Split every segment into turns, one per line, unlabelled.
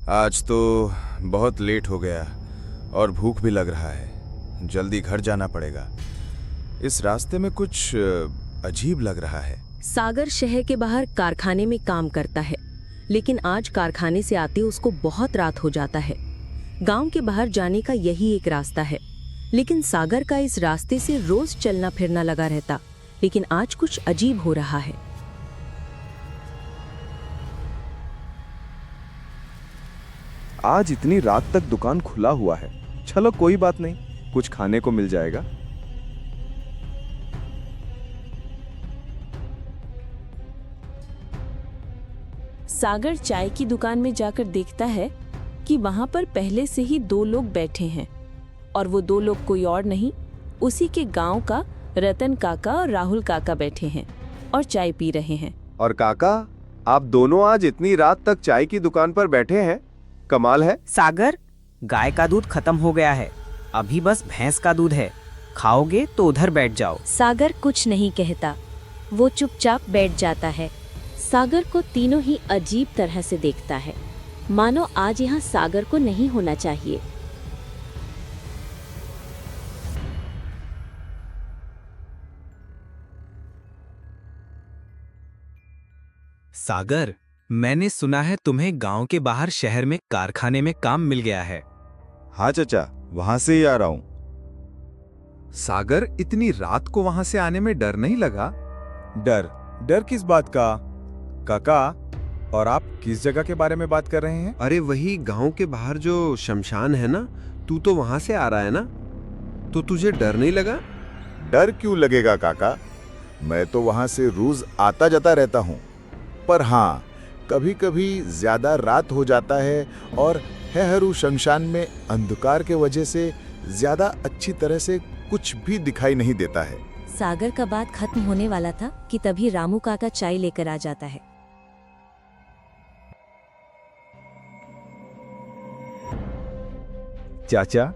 आज तो बहुत लेट हो गया और भूख भी लग रहा है। जल्दी घर जाना पड़ेगा। इस रास्ते में कुछ अजीब लग रहा है।
सागर शहर के बाहर कारखाने में काम करता है, लेकिन आज कारखाने से आते उसको बहुत रात हो जाता है। गांव के बाहर जाने का यही एक रास्ता है, लेकिन सागर का इस रास्ते से रोज चलना फिरना लगा रहता, लेकिन आज कुछ अजीब हो रहा है।
आज इतनी रात तक दुकान खुला हुआ है। चलो कोई बात नहीं, कुछ खाने को मिल जाएगा।
सागर चाय की दुकान में जाकर देखता है कि वहां पर पहले से ही दो लोग बैठे हैं, और वो दो लोग कोई और नहीं, उसी के गांव का रतन काका और राहुल काका बैठे हैं और चाय पी रहे हैं।
और काका, आप दोनों आज इतनी रात तक चाय की दुकान पर बैठे हैं, कमाल है।
सागर, गाय का दूध खत्म हो गया है, अभी बस भैंस का दूध है। खाओगे तो उधर बैठ जाओ।
सागर कुछ नहीं कहता, वो चुपचाप बैठ जाता है। सागर को तीनों ही अजीब तरह से देखता है, मानो आज यहाँ सागर को नहीं होना चाहिए।
सागर, मैंने सुना है तुम्हें गांव के बाहर शहर में कारखाने में काम मिल गया है।
हाँ चाचा, वहां से ही आ रहा हूं।
सागर, इतनी रात को वहां से आने में डर नहीं लगा?
डर किस बात का काका? और आप किस जगह के बारे में बात कर रहे हैं?
अरे वही गांव के बाहर जो शमशान है ना, तू तो वहां से आ रहा है ना, तो तुझे डर नहीं लगा?
डर क्यों लगेगा काका, मैं तो वहां से रोज आता जाता रहता हूं। पर हाँ, कभी कभी ज्यादा रात हो जाता है और हरू शमशान में अंधकार के वजह से ज्यादा अच्छी तरह से कुछ भी दिखाई नहीं देता है।
सागर का बात खत्म होने वाला था कि तभी रामू काका चाय लेकर आ जाता है।
चाचा,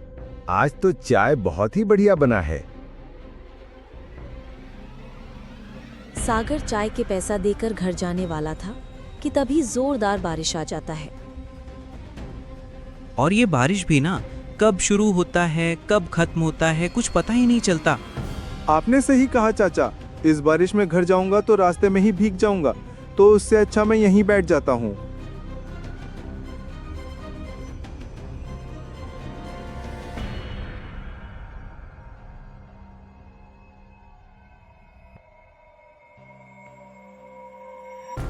आज तो चाय बहुत ही बढ़िया बना है।
सागर चाय के पैसा देकर घर जाने वाला था कि तभी जोरदार बारिश आ जाता है।
और ये बारिश भी ना, कब शुरू होता है कब खत्म होता है कुछ पता ही नहीं चलता।
आपने सही कहा चाचा, इस बारिश में घर जाऊंगा तो रास्ते में ही भीग जाऊंगा, तो उससे अच्छा मैं यहीं बैठ जाता हूँ।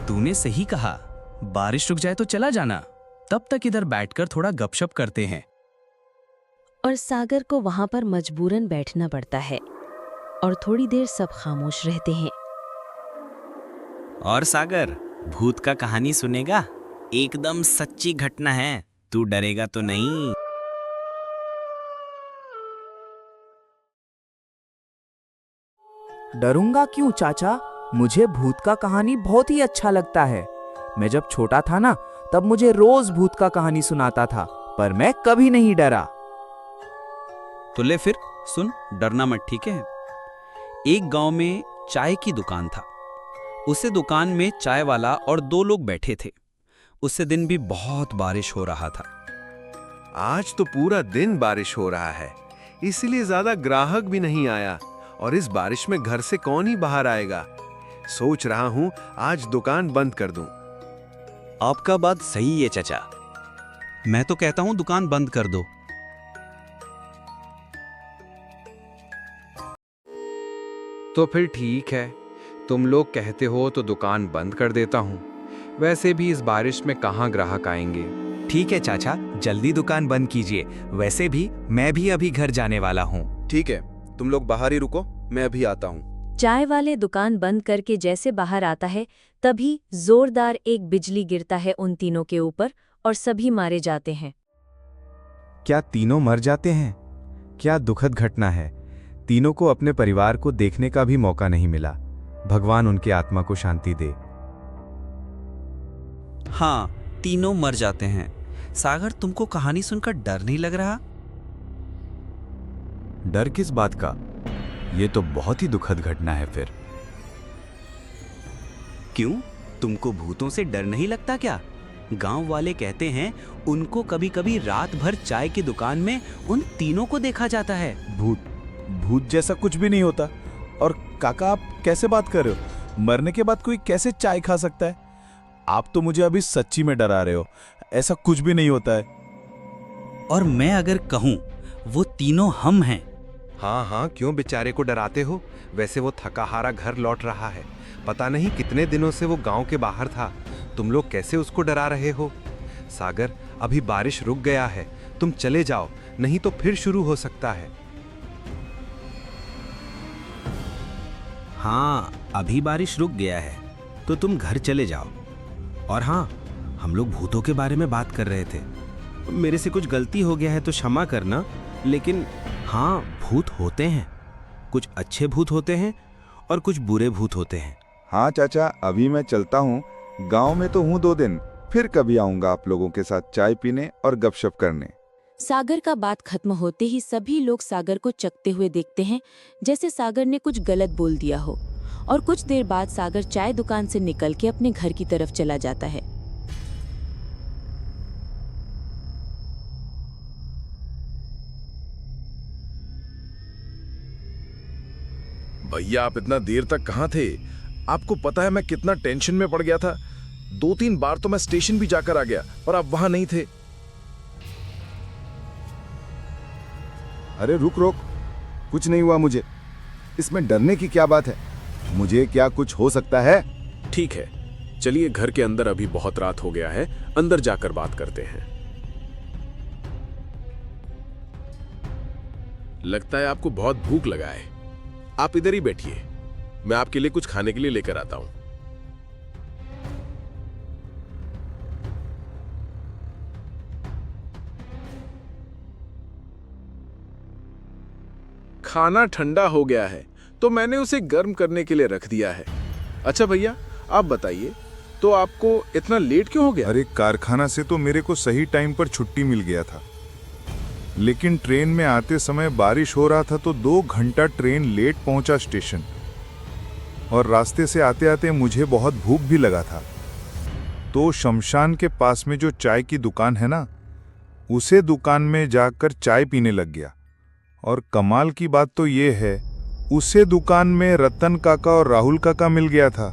तूने सही कहा, बारिश रुक जाए तो चला जाना, तब तक इधर बैठकर थोड़ा गपशप करते हैं।
और सागर को वहां पर मजबूरन बैठना पड़ता है और थोड़ी देर सब खामोश रहते हैं।
और सागर, भूत का कहानी सुनेगा? एकदम सच्ची घटना है, तू डरेगा तो नहीं?
डरूंगा क्यों चाचा, मुझे भूत का कहानी बहुत ही अच्छा लगता है। मैं जब छोटा था ना, तब मुझे रोज भूत का कहानी सुनाता था, पर मैं कभी नहीं डरा।
तो ले फिर सुन, डरना मत, ठीक है? एक गांव में चाय की दुकान था। उसे दुकान में चाय वाला और दो लोग बैठे थे। उससे दिन भी बहुत बारिश हो रहा था।
आज तो पूरा दिन बारिश हो रहा है, इसलिए ज्यादा ग्राहक भी नहीं आया, और इस बारिश में घर से कौन ही बाहर आएगा। सोच रहा हूं आज दुकान बंद कर दूं।
आपका बात सही है चाचा, मैं तो कहता हूं दुकान बंद कर दो।
तो फिर ठीक है, तुम लोग कहते हो तो दुकान बंद कर देता हूँ। वैसे भी इस बारिश में कहाँ ग्राहक आएंगे।
ठीक है चाचा, जल्दी दुकान बंद कीजिए, वैसे भी मैं भी अभी घर जाने वाला हूँ।
ठीक है, तुम लोग बाहर ही रुको, मैं अभी आता हूँ।
चाय वाले दुकान बंद करके जैसे बाहर आता है, तभी जोरदार एक बिजली गिरता है उन तीनों के ऊपर और सभी मारे जाते हैं।
क्या तीनों मर जाते हैं? क्या दुखद घटना है। तीनों को अपने परिवार को देखने का भी मौका नहीं मिला। भगवान उनके आत्मा को शांति दे।
हाँ, तीनों मर जाते हैं। सागर, तुमको कहानी सुनकर डर नहीं लग रहा?
डर किस बात का? ये तो बहुत ही दुखद घटना है। फिर
क्यों, तुमको भूतों से डर नहीं लगता क्या? गांव वाले कहते हैं उनको कभी-कभी रात भर चाय की दुकान में उन तीनों को देखा जाता है।
भूत जैसा कुछ भी नहीं होता। और काका, आप कैसे बात कर रहे हो? मरने के बाद कोई कैसे चाय खा सकता है? आप तो मुझे अभी सच्ची में डरा रहे हो। ऐसा कुछ भी नहीं होता है।
और मैं अगर कहूं वो तीनों हम हैं।
हाँ हाँ, क्यों बेचारे को डराते हो? वैसे वो थका हारा घर लौट रहा है। पता नहीं कितने दिनों से वो गांव के बाहर था। तुम लोग कैसे उसको डरा रहे हो? सागर, अभी बारिश रुक गया है, तुम चले जाओ, नहीं तो फिर शुरू हो सकता है।
हाँ, अभी बारिश रुक गया है तो तुम घर चले जाओ। और हाँ, हम लोग भूतों के बारे में बात कर रहे थे। मेरे से कुछ गलती हो गया है तो क्षमा करना, लेकिन हाँ, भूत होते हैं। कुछ अच्छे भूत होते हैं और कुछ बुरे भूत होते हैं।
हाँ चाचा, अभी मैं चलता हूँ। गांव में तो हूँ 2 दिन, फिर कभी आऊंगा आप लोगों के साथ चाय पीने और गपशप करने।
सागर का बात खत्म होते ही सभी लोग सागर को चकते हुए देखते हैं, जैसे सागर ने कुछ गलत बोल दिया हो। और कुछ देर बाद सागर चाय दुकान से निकल के अपने घर की तरफ चला जाता है।
भैया, आप इतना देर तक कहाँ थे? आपको पता है मैं कितना टेंशन में पड़ गया था। 2-3 बार तो मैं स्टेशन भी जाकर आ गया और आप वहां नहीं थे।
अरे रुक, कुछ नहीं हुआ मुझे। इसमें डरने की क्या बात है? मुझे क्या कुछ हो सकता है?
ठीक है, चलिए घर के अंदर, अभी बहुत रात हो गया है, अंदर जाकर बात करते हैं। लगता है आपको बहुत भूख लगा है। आप इधर ही बैठिए, मैं आपके लिए कुछ खाने के लिए लेकर आता हूं। खाना ठंडा हो गया है तो मैंने उसे गर्म करने के लिए रख दिया है। अच्छा भैया, आप बताइए, तो आपको इतना लेट क्यों हो गया?
अरे, कारखाना से तो मेरे को सही टाइम पर छुट्टी मिल गया था, लेकिन ट्रेन में आते समय बारिश हो रहा था तो 2 घंटा ट्रेन लेट पहुंचा स्टेशन। और रास्ते से आते आते मुझे बहुत भूख भी लगा था, तो शमशान के पास में जो चाय की दुकान है ना, उसे दुकान में जाकर चाय पीने लग गया। और कमाल की बात तो ये है, उसे दुकान में रतन काका और राहुल काका मिल गया था,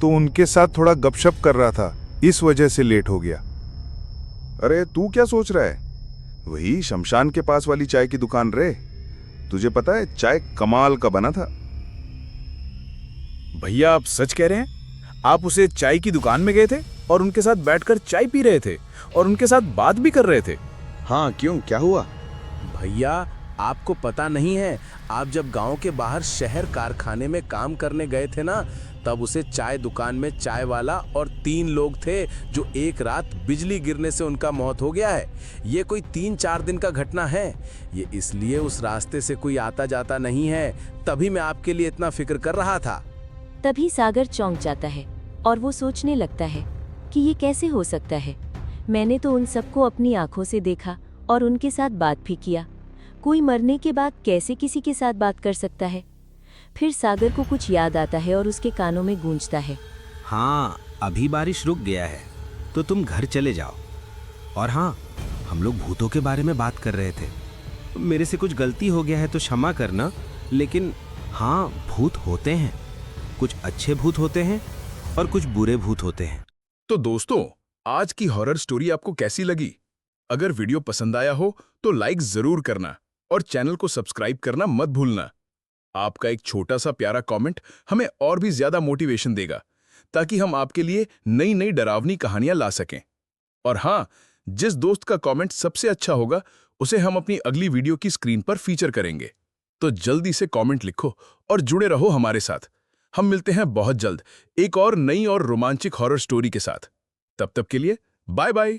तो उनके साथ थोड़ा गपशप कर रहा था, इस वजह से लेट हो गया। अरे तू क्या सोच रहा है? वही शमशान के पास वाली चाय की दुकान रे। तुझे पता है, चाय कमाल का बना था।
भैया, आप सच कह रहे हैं? आप उसे चाय की दुकान में गए थे और उनके साथ बैठकर चाय पी रहे थे और उनके साथ बात भी कर रहे थे?
हाँ, क्यों, क्या हुआ?
भैया, आपको पता नहीं है, आप जब गांव के बाहर शहर कारखाने में काम करने गए थे ना, तब उसे चाय दुकान में चाय वाला और 3 लोग थे जो एक रात बिजली गिरने से उनका मौत हो गया है। ये कोई 3-4 दिन का घटना है। ये इसलिए उस रास्ते से कोई आता जाता नहीं है, तभी मैं आपके लिए इतना फिक्र कर रहा था।
तभी सागर चौंक जाता है और वो सोचने लगता है कि ये कैसे हो सकता है। मैंने तो उन सबको अपनी आंखों से देखा और उनके साथ बात भी किया। कोई मरने के बाद कैसे किसी के साथ बात कर सकता है? फिर सागर को कुछ याद आता है और उसके कानों में गूंजता है,
हाँ, अभी बारिश रुक गया है तो तुम घर चले जाओ। और हाँ, हम लोग भूतों के बारे में बात कर रहे थे। मेरे से कुछ गलती हो गया है तो क्षमा करना, लेकिन हाँ, भूत होते हैं। कुछ अच्छे भूत होते हैं और कुछ बुरे भूत होते हैं।
तो दोस्तों, आज की हॉरर स्टोरी आपको कैसी लगी? अगर वीडियो पसंद आया हो तो लाइक जरूर करना और चैनल को सब्सक्राइब करना मत भूलना। आपका एक छोटा सा प्यारा कमेंट हमें और भी ज्यादा मोटिवेशन देगा, ताकि हम आपके लिए नई नई डरावनी कहानियां ला सकें। और हाँ, जिस दोस्त का कमेंट सबसे अच्छा होगा उसे हम अपनी अगली वीडियो की स्क्रीन पर फीचर करेंगे। तो जल्दी से कमेंट लिखो और जुड़े रहो हमारे साथ। हम मिलते हैं बहुत जल्द एक और नई और रोमांचक हॉरर स्टोरी के साथ। तब तक के लिए बाय बाय।